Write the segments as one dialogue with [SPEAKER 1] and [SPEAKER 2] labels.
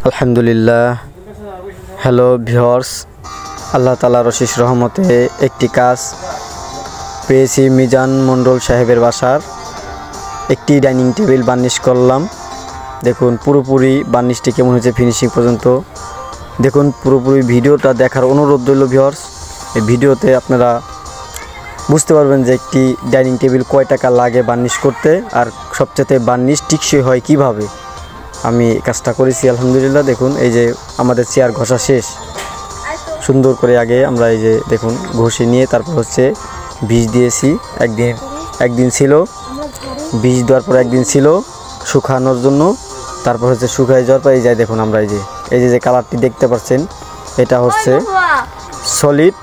[SPEAKER 1] আলহামদুলিল্লাহ। Hello viewers, আল্লাহ তাআলার অশেষ রহমতে একটি কাজ পেয়েছি। মিজান মণ্ডল সাহেবের বাসার একটি ডাইনিং টেবিল বার্নিশ করলাম। দেখুন পুরোপুরি বার্নিশটি কেমন হয়েছে ফিনিশিং পর্যন্ত দেখুন। পুরোপুরি ভিডিওটা দেখার অনুরোধ রইল ভিউয়ার্স। এই ভিডিওতে আপনারা বুঝতে পারবেন যে একটি ডাইনিং টেবিল কয় টাকা লাগে বার্নিশ করতে, আর সবচেয়ে বার্নিশ টিকসই হয় কিভাবে। আমি কাজটা করেছি আলহামদুলিল্লাহ। দেখুন এই যে আমাদের চেয়ার ঘষা শেষ সুন্দর করে। আগে আমরা এই যে দেখুন ঘষে নিয়ে তারপর হচ্ছে বীজ দিয়েছি। একদিন ছিল বীজ দেওয়ার পর একদিন ছিল শুকানোর জন্য। তারপর হচ্ছে শুকাই যাওয়ার পর এই যে দেখুন আমরা এই যে কালারটি দেখতে পাচ্ছেন, এটা হচ্ছে সলিড,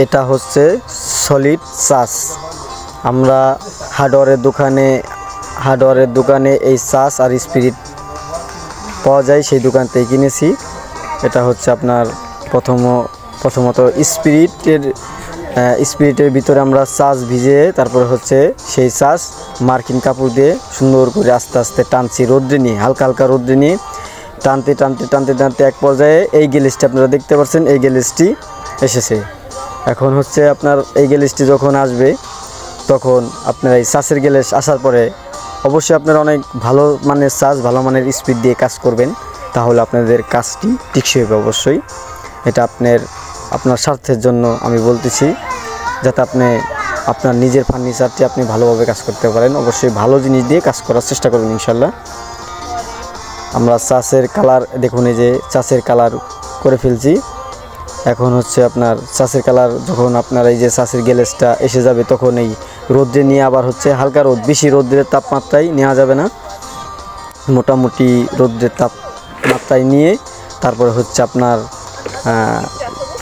[SPEAKER 1] এটা হচ্ছে সলিড চাষ। আমরা হার্ডওয়্যারের দোকানে এই চাষ আর স্পিরিট পাওয়া যায়, সেই দোকান থেকে কিনেছি। এটা হচ্ছে আপনার প্রথমত স্পিরিটের ভিতরে আমরা চাষ ভিজিয়ে তারপরে হচ্ছে সেই চাষ মার্কিন কাপড় দিয়ে সুন্দর করে আস্তে আস্তে টানছি রোদ্রে নিয়ে, হালকা হালকা রোদ্রে নিয়ে টানতে এক পর্যায়ে এই গ্যালেজটি আপনারা দেখতে পাচ্ছেন, এই গ্যালেজটি এসেছে। এখন হচ্ছে আপনার এই গ্যালেজটি যখন আসবে তখন আপনার এই চাষের গ্যালেজ আসার পরে অবশ্যই আপনারা অনেক ভালো মানের চাষ, ভালো মানের স্পিড দিয়ে কাজ করবেন, তাহলে আপনাদের কাজটি টিকসই হবে অবশ্যই। এটা আপনার স্বার্থের জন্য আমি বলতেছি, যাতে আপনার নিজের ফার্নিচারটি আপনি ভালোভাবে কাজ করতে পারেন। অবশ্যই ভালো জিনিস দিয়ে কাজ করার চেষ্টা করবেন ইনশাল্লাহ। আমরা চাষের কালার দেখুন, এই যে চাষের কালার করে ফেলছি। এখন হচ্ছে আপনার চাষের কালার যখন আপনার এই যে চাষের গ্যালেজটা এসে যাবে তখন এই রোদ্রে নিয়ে আবার হচ্ছে হালকা রোদ, বেশি রোদ্রের তাপমাত্রায় নেওয়া যাবে না, মোটামুটি রোদ্রের তাপমাত্রায় নিয়ে তারপরে হচ্ছে আপনার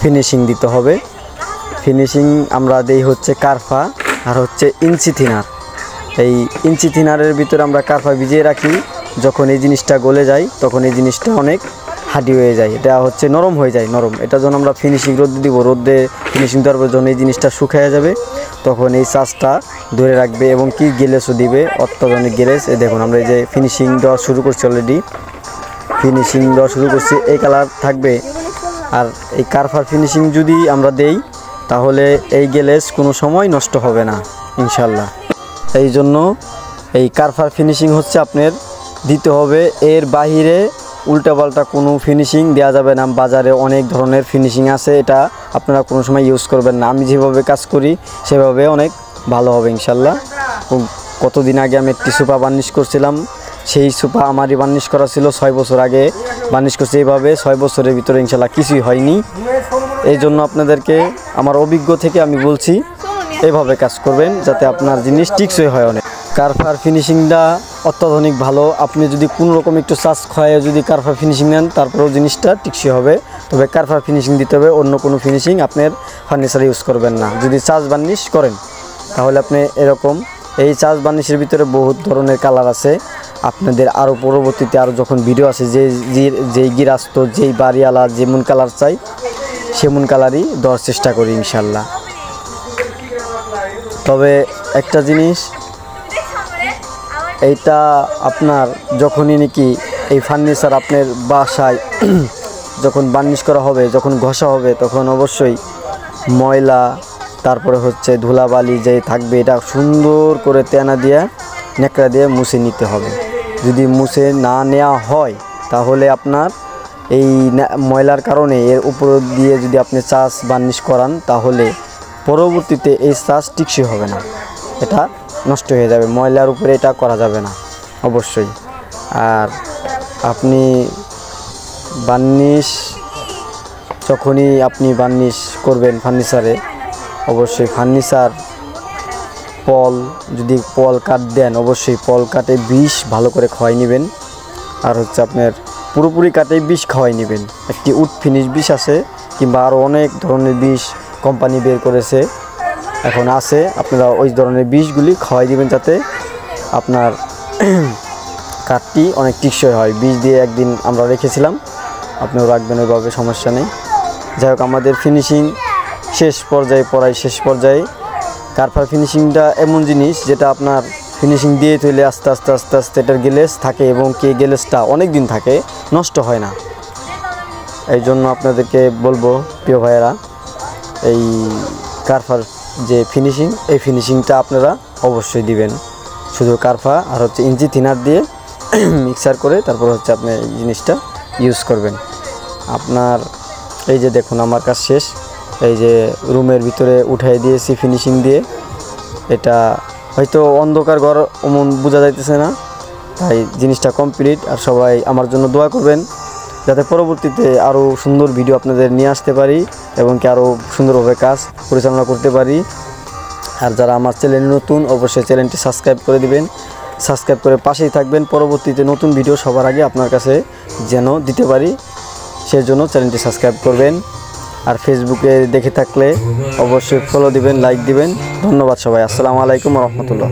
[SPEAKER 1] ফিনিশিং দিতে হবে। ফিনিশিং আমরা দেই হচ্ছে কারফা আর হচ্ছে ইঞ্চি থিনার। এই ইঞ্চি থিনারের ভিতরে আমরা কারফা ভিজিয়ে রাখি। যখন এই জিনিসটা গলে যায় তখন এই জিনিসটা অনেক হার্ডি হয়ে যায়, এটা হচ্ছে নরম হয়ে যায়। এটা যখন আমরা ফিনিশিং রোদ্রে দিব, রোদ্রে ফিনিশিং দেওয়ার পর যখন এই জিনিসটা শুকিয়ে যাবে তখন এই চাষটা ধরে রাখবে এবং কি গ্যালেজও দিবে, অত্যাধুনিক গ্যালেজ। এই দেখুন আমরা এই যে ফিনিশিং দেওয়া শুরু করছি, অলরেডি ফিনিশিং দেওয়া শুরু করছি। এই কালার থাকবে। আর এই কারফার ফিনিশিং যদি আমরা দেই তাহলে এই গ্যালেজ কোনো সময় নষ্ট হবে না ইনশাল্লাহ। এই জন্য এই কারফার ফিনিশিং হচ্ছে আপনার দিতে হবে, এর বাহিরে উল্টাপাল্টা কোনো ফিনিশিং দেওয়া যাবে না। বাজারে অনেক ধরনের ফিনিশিং আছে, এটা আপনারা কোনো সময় ইউজ করবেন না। আমি যেভাবে কাজ করি সেভাবে অনেক ভালো হবে ইনশাল্লাহ। কতদিন আগে আমি একটি সোফা বার্নিশ করছিলাম, সেই সোফা আমারই বার্নিশ করা ছিল, 6 বছর আগে বার্নিশ করছি। এইভাবে 6 বছরের ভিতরে ইনশাল্লাহ কিছুই হয়নি। এই জন্য আপনাদেরকে আমার অভিজ্ঞ থেকে আমি বলছি, এইভাবে কাজ করবেন যাতে আপনার জিনিস টিকসই হয়। অনেক কারফার ফিনিশিংটা অত্যাধুনিক ভালো। আপনি যদি কোনো রকম একটু চাষ খয়ে যদি কারফার ফিনিশিং নেন তারপরেও জিনিসটা টিকসই হবে। তবে কারফার ফিনিশিং দিতে হবে, অন্য কোনো ফিনিশিং আপনার ফার্নিচারে ইউজ করবেন না। যদি চাষ বার্নিশ করেন তাহলে আপনি এরকম এই চাষ বার্নিশের ভিতরে বহুত ধরনের কালার আছে। আপনাদের আরও পরবর্তীতে আরও যখন ভিডিও আসে যেই গৃহস্থ যেই বাড়িওয়ালা যেমন কালার চাই সেমন কালারই দেওয়ার চেষ্টা করি ইনশাল্লাহ। তবে একটা জিনিস, এইটা আপনার যখনই নাকি এই ফার্নিচার আপনার বাসায় যখন বার্নিশ করা হবে, যখন ঘষা হবে, তখন অবশ্যই ময়লা তারপরে হচ্ছে ধুলাবালি যে থাকবে এটা সুন্দর করে তেনা দিয়ে ন্যাকড়া দিয়ে মুছে নিতে হবে। যদি মুছে না নেওয়া হয় তাহলে আপনার এই ময়লার কারণে এর উপর দিয়ে যদি আপনি চাষ বার্নিশ করান তাহলে পরবর্তীতে এই চাষ টিকসই হবে না, এটা নষ্ট হয়ে যাবে। ময়লার উপরে এটা করা যাবে না অবশ্যই। আর আপনি যখনই আপনি বার্নিশ করবেন ফার্নিচারে, অবশ্যই ফার্নিচার যদি পল কাট দেন অবশ্যই পল কাটে বিষ ভালো করে খাওয়াই নেবেন। আর হচ্ছে আপনার পুরোপুরি কাটে বিষ খাওয়াই নেবেন। একটি উড ফিনিশ বিষ আছে, কিংবা আরও অনেক ধরনের বিষ কোম্পানি বের করেছে এখন আছে, আপনারা ওই ধরনের বিষগুলি খাওয়াই দিবেন যাতে আপনার কাঠটি অনেক টিকসই হয়। বিষ দিয়ে একদিন আমরা রেখেছিলাম, আপনিও রাখবেন ওইভাবে, সমস্যা নেই। যাই হোক, আমাদের ফিনিশিং শেষ পর্যায়ে কারফার ফিনিশিংটা এমন জিনিস যেটা আপনার ফিনিশিং দিয়ে তৈলে আস্তে আস্তে এটার গ্লেজ থাকে এবং কে গ্লেজটা অনেক দিন থাকে। নষ্ট হয় না। এই জন্য আপনাদেরকে বলবো প্রিয় ভাইয়েরা, এই কারফার যে ফিনিশিং, এই ফিনিশিংটা আপনারা অবশ্যই দিবেন। শুধু কারফা আর হচ্ছে ইঞ্চি থিনার দিয়ে মিক্সার করে তারপর হচ্ছে আপনি এই জিনিসটা ইউজ করবেন। আপনার এই যে দেখুন আমার কাজ শেষ, এই যে রুমের ভিতরে উঠাই দিয়েছি ফিনিশিং দিয়ে। এটা হয়তো অন্ধকার ঘর এমন বোঝা যাইতেছে না, তাই জিনিসটা কমপ্লিট। আর সবাই আমার জন্য দোয়া করবেন যাতে পরবর্তীতে আরও সুন্দর ভিডিও আপনাদের নিয়ে আসতে পারি এবং কি আরও সুন্দরভাবে কাজ পরিচালনা করতে পারি। আর যারা আমার চ্যানেল নতুন, অবশ্যই চ্যানেলটি সাবস্ক্রাইব করে দিবেন, সাবস্ক্রাইব করে পাশেই থাকবেন। পরবর্তীতে নতুন ভিডিও সবার আগে আপনার কাছে যেন দিতে পারি, সেই জন্য চ্যানেলটি সাবস্ক্রাইব করবেন। আর ফেসবুকে দেখে থাকলে অবশ্যই ফলো দিবেন, লাইক দিবেন। ধন্যবাদ সবাই। আসসালামু আলাইকুম ওয়া রাহমাতুল্লাহ।